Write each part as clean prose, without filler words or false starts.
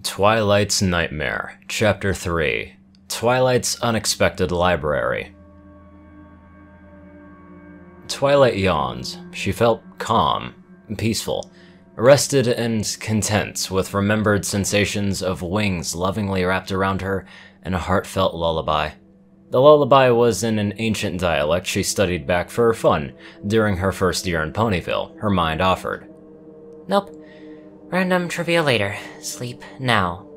Twilight's Nightmare, Chapter 3, Twilight's Unexpected Library. Twilight yawned. She felt calm, peaceful, rested and content with remembered sensations of wings lovingly wrapped around her and a heartfelt lullaby. The lullaby was in an ancient dialect she studied back for fun during her first year in Ponyville, her mind offered. Nope. Random trivia later. Sleep now.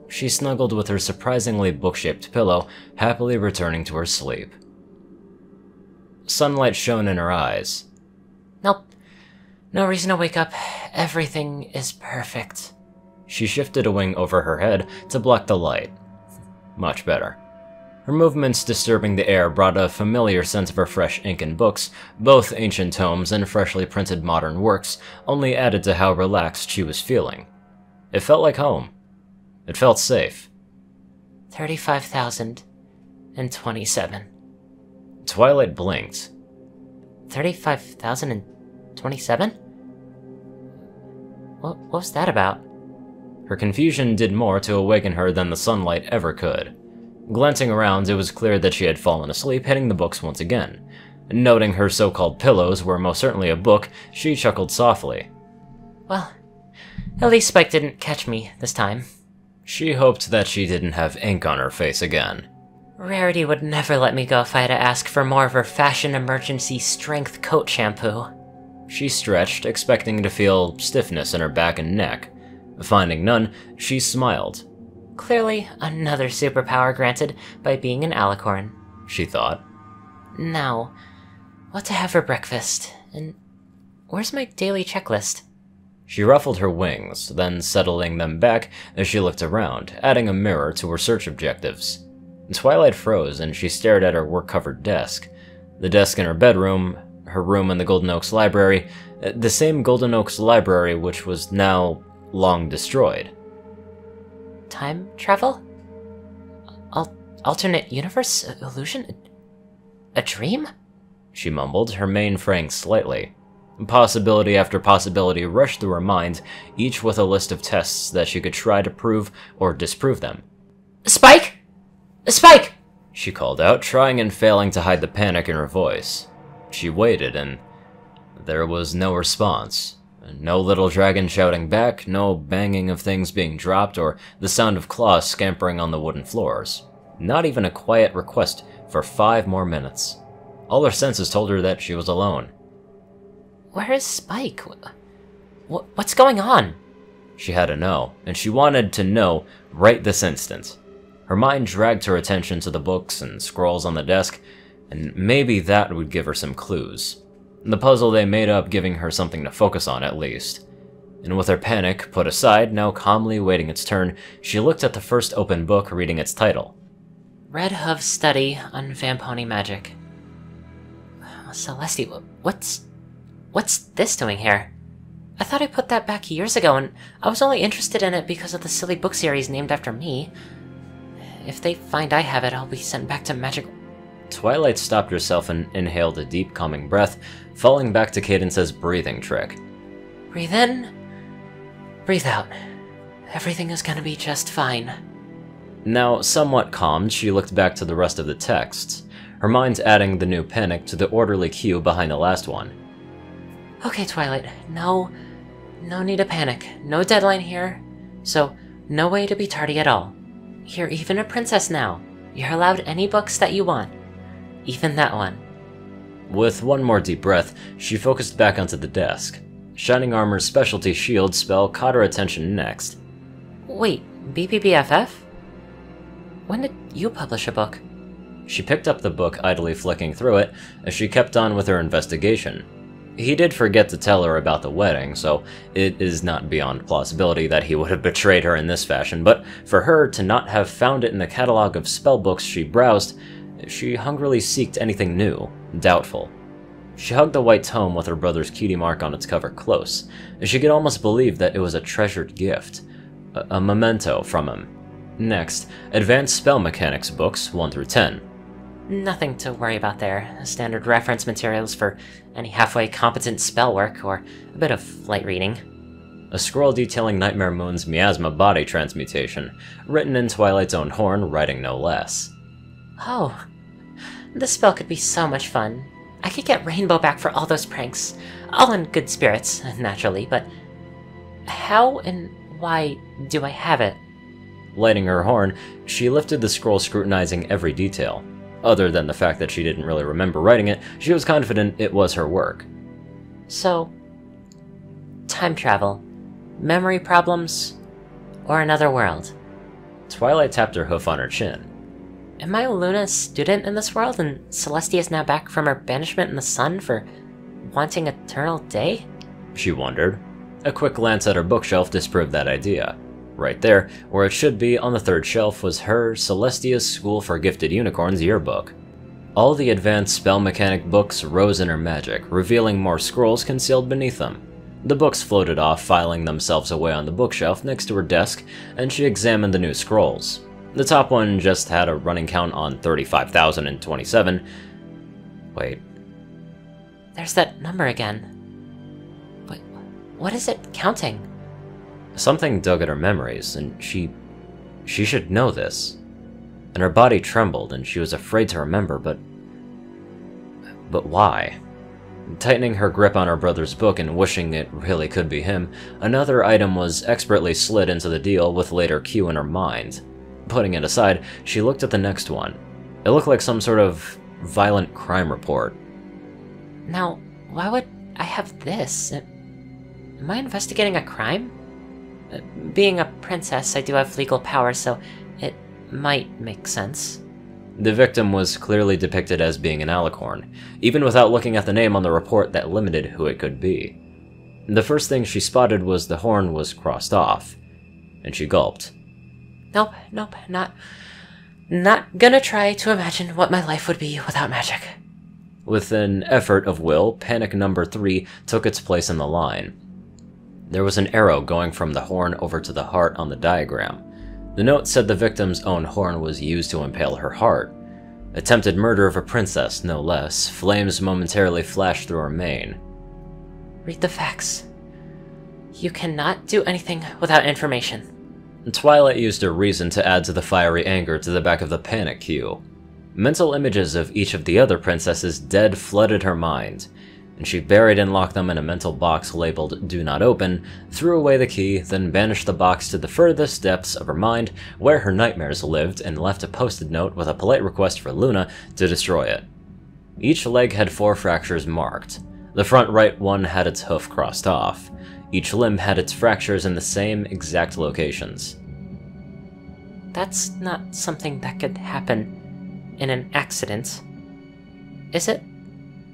She snuggled with her surprisingly book-shaped pillow, happily returning to her sleep. Sunlight shone in her eyes. Nope. No reason to wake up. Everything is perfect. She shifted a wing over her head to block the light. Much better. Her movements disturbing the air brought a familiar sense of her fresh ink and books, both ancient tomes and freshly printed modern works, only added to how relaxed she was feeling. It felt like home. It felt safe. 35,027. Twilight blinked. 35,027? What was that about? Her confusion did more to awaken her than the sunlight ever could. Glancing around, it was clear that she had fallen asleep, hitting the books once again. Noting her so-called pillows were most certainly a book, she chuckled softly. Well, at least Spike didn't catch me this time. She hoped that she didn't have ink on her face again. Rarity would never let me go if I had to ask for more of her fashion emergency strength coat shampoo. She stretched, expecting to feel stiffness in her back and neck. Finding none, she smiled. Clearly, another superpower granted by being an alicorn, she thought. Now, what to have for breakfast, and where's my daily checklist? She ruffled her wings, then settling them back as she looked around, adding a mirror to her search objectives. Twilight froze, and she stared at her work-covered desk. The desk in her bedroom, her room in the Golden Oaks Library, the same Golden Oaks Library which was now long destroyed. Time travel? Alternate universe? Illusion? A dream? She mumbled, her mane fraying slightly. Possibility after possibility rushed through her mind, each with a list of tests that she could try to prove or disprove them. Spike! Spike! She called out, trying and failing to hide the panic in her voice. She waited, and there was no response. No little dragon shouting back, no banging of things being dropped, or the sound of claws scampering on the wooden floors. Not even a quiet request for 5 more minutes. All her senses told her that she was alone. Where is Spike? What's going on? She had to know, and she wanted to know right this instant. Her mind dragged her attention to the books and scrolls on the desk, and maybe that would give her some clues. The puzzle they made up giving her something to focus on at least. And with her panic put aside, now calmly waiting its turn, she looked at the first open book reading its title. Red Hove's Study on Vampony Magic. Celeste, what's this doing here? I thought I put that back years ago, and I was only interested in it because of the silly book series named after me. If they find I have it, I'll be sent back to magic... Twilight stopped herself and inhaled a deep, calming breath, falling back to Cadence's breathing trick. Breathe in, breathe out. Everything is gonna be just fine. Now, somewhat calmed, she looked back to the rest of the texts, her mind adding the new panic to the orderly queue behind the last one. Okay, Twilight, no need to panic. No deadline here, so no way to be tardy at all. You're even a princess now. You're allowed any books that you want. Even that one. With one more deep breath, she focused back onto the desk. Shining Armor's specialty shield spell caught her attention next. Wait, BBBFF? When did you publish a book? She picked up the book, idly flicking through it, as she kept on with her investigation. He did forget to tell her about the wedding, so it is not beyond plausibility that he would have betrayed her in this fashion, but for her to not have found it in the catalog of spellbooks she browsed, she hungrily seeked anything new, doubtful. She hugged the white tome with her brother's cutie mark on its cover close, and she could almost believe that it was a treasured gift, a memento from him. Next, Advanced Spell Mechanics books 1 through 10. Nothing to worry about there. Standard reference materials for any halfway competent spell work or a bit of light reading. a scroll detailing Nightmare Moon's miasma body transmutation, written in Twilight's own horn, writing no less. Oh, this spell could be so much fun. I could get Rainbow back for all those pranks. All in good spirits, naturally, but how and why do I have it? Lighting her horn, she lifted the scroll, scrutinizing every detail. Other than the fact that she didn't really remember writing it, she was confident it was her work. So, time travel, memory problems, or another world? Twilight tapped her hoof on her chin. Am I Luna's student in this world, and Celestia is now back from her banishment in the sun for wanting eternal day? She wondered. A quick glance at her bookshelf disproved that idea. Right there, where it should be on the third shelf, was her Celestia's School for Gifted Unicorns yearbook. All the advanced spell mechanic books rose in her magic, revealing more scrolls concealed beneath them. The books floated off, filing themselves away on the bookshelf next to her desk, and she examined the new scrolls. The top one just had a running count on 35,027. Wait. There's that number again. But what is it counting? Something dug at her memories, and she should know this. And her body trembled, and she was afraid to remember, but why? Tightening her grip on her brother's book and wishing it really could be him, another item was expertly slid into the deal with later cue in her mind. Putting it aside, she looked at the next one. It looked like some sort of violent crime report. Now, why would I have this? Am I investigating a crime? Being a princess, I do have legal power, so it might make sense. The victim was clearly depicted as being an alicorn, even without looking at the name on the report that limited who it could be. The first thing she spotted was the horn was crossed off, and she gulped. Nope, not gonna try to imagine what my life would be without magic. With an effort of will, panic number 3 took its place in the line. There was an arrow going from the horn over to the heart on the diagram. The note said the victim's own horn was used to impale her heart. Attempted murder of a princess, no less. Flames momentarily flashed through her mane. Read the facts. You cannot do anything without information. Twilight used her reason to add to the fiery anger to the back of the panic cue. Mental images of each of the other princesses dead flooded her mind, and she buried and locked them in a mental box labeled Do Not Open, threw away the key, then banished the box to the furthest depths of her mind where her nightmares lived, and left a posted note with a polite request for Luna to destroy it. Each leg had 4 fractures marked. The front right one had its hoof crossed off. Each limb had its fractures in the same exact locations. That's not something that could happen in an accident, is it?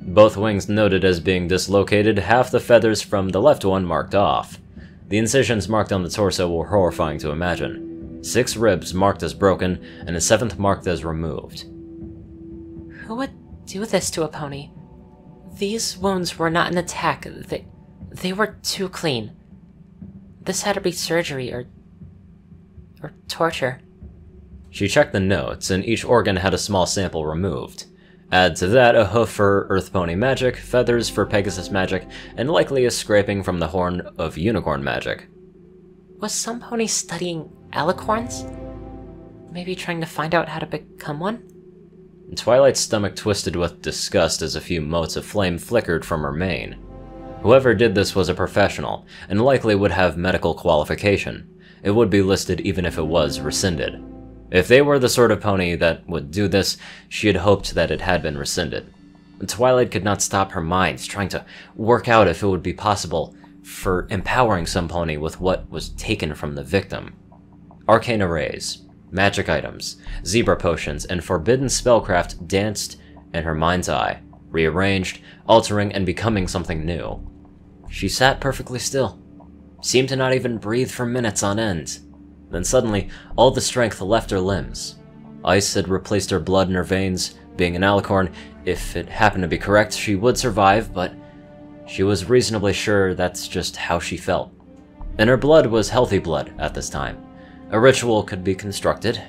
Both wings noted as being dislocated, half the feathers from the left one marked off. The incisions marked on the torso were horrifying to imagine. 6 ribs marked as broken, and a 7th marked as removed. Who would do this to a pony? These wounds were not an attack, they were too clean. This had to be surgery or torture. She checked the notes, and each organ had a small sample removed. Add to that a hoof for Earth Pony magic, feathers for Pegasus magic, and likely a scraping from the horn of Unicorn magic. Was some pony studying alicorns? Maybe trying to find out how to become one? Twilight's stomach twisted with disgust as a few motes of flame flickered from her mane. Whoever did this was a professional, and likely would have medical qualification. It would be listed even if it was rescinded. If they were the sort of pony that would do this, she had hoped that it had been rescinded. Twilight could not stop her mind trying to work out if it would be possible for empowering some pony with what was taken from the victim. Arcane arrays, magic items, zebra potions, and forbidden spellcraft danced in her mind's eye, rearranged, altering and becoming something new. She sat perfectly still, seemed to not even breathe for minutes on end. Then suddenly, all the strength left her limbs. Ice had replaced her blood in her veins. Being an alicorn, if it happened to be correct, she would survive, but she was reasonably sure that's just how she felt. And her blood was healthy blood at this time. A ritual could be constructed.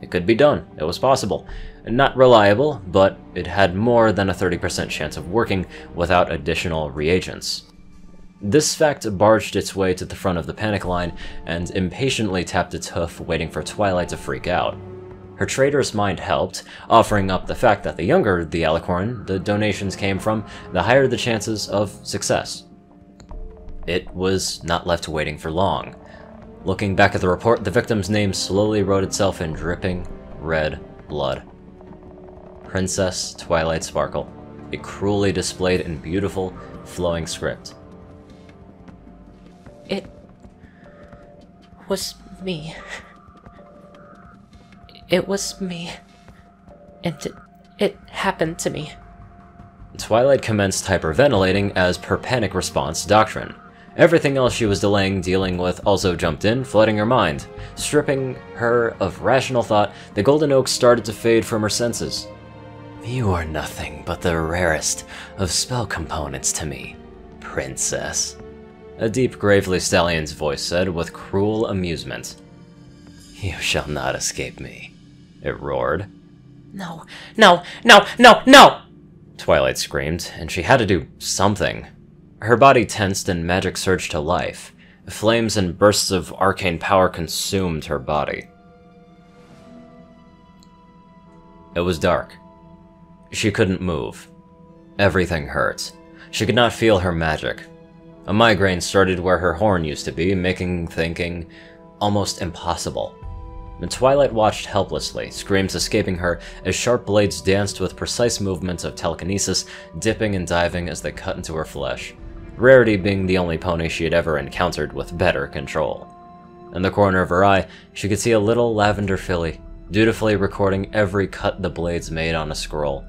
It could be done. It was possible. Not reliable, but it had more than a 30% chance of working without additional reagents. This fact barged its way to the front of the panic line and impatiently tapped its hoof, waiting for Twilight to freak out. Her traitorous mind helped, offering up the fact that the younger the alicorn the donations came from, the higher the chances of success. It was not left waiting for long. Looking back at the report, the victim's name slowly wrote itself in dripping red blood. Princess Twilight Sparkle, a cruelly displayed and beautiful, flowing script. It was me. It was me. And it happened to me. Twilight commenced hyperventilating as per panic response doctrine. Everything else she was dealing with also jumped in, flooding her mind. Stripping her of rational thought, the golden oak started to fade from her senses. You are nothing but the rarest of spell components to me, princess. A deep, gravely stallion's voice said with cruel amusement. You shall not escape me, it roared. No, no, no, no, no! Twilight screamed, and she had to do something. Her body tensed and magic surged to life. Flames and bursts of arcane power consumed her body. It was dark. She couldn't move. Everything hurt. She could not feel her magic. A migraine started where her horn used to be, making thinking almost impossible. And Twilight watched helplessly, screams escaping her as sharp blades danced with precise movements of telekinesis, dipping and diving as they cut into her flesh. Rarity being the only pony she had ever encountered with better control. In the corner of her eye, she could see a little lavender filly, dutifully recording every cut the blades made on a scroll.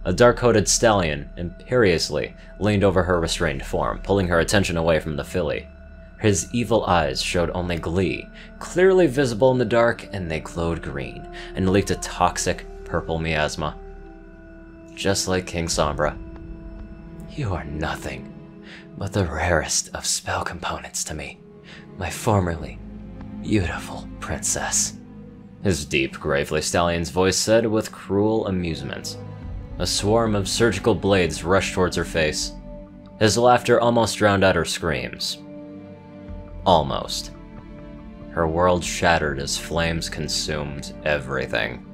A dark-coated stallion imperiously leaned over her restrained form, pulling her attention away from the filly. His evil eyes showed only glee, clearly visible in the dark, and they glowed green, and leaked a toxic purple miasma. Just like King Sombra. You are nothing but the rarest of spell components to me, my formerly beautiful princess. His deep, gravely stallion's voice said with cruel amusement. A swarm of surgical blades rushed towards her face. His laughter almost drowned out her screams. Almost. Her world shattered as flames consumed everything.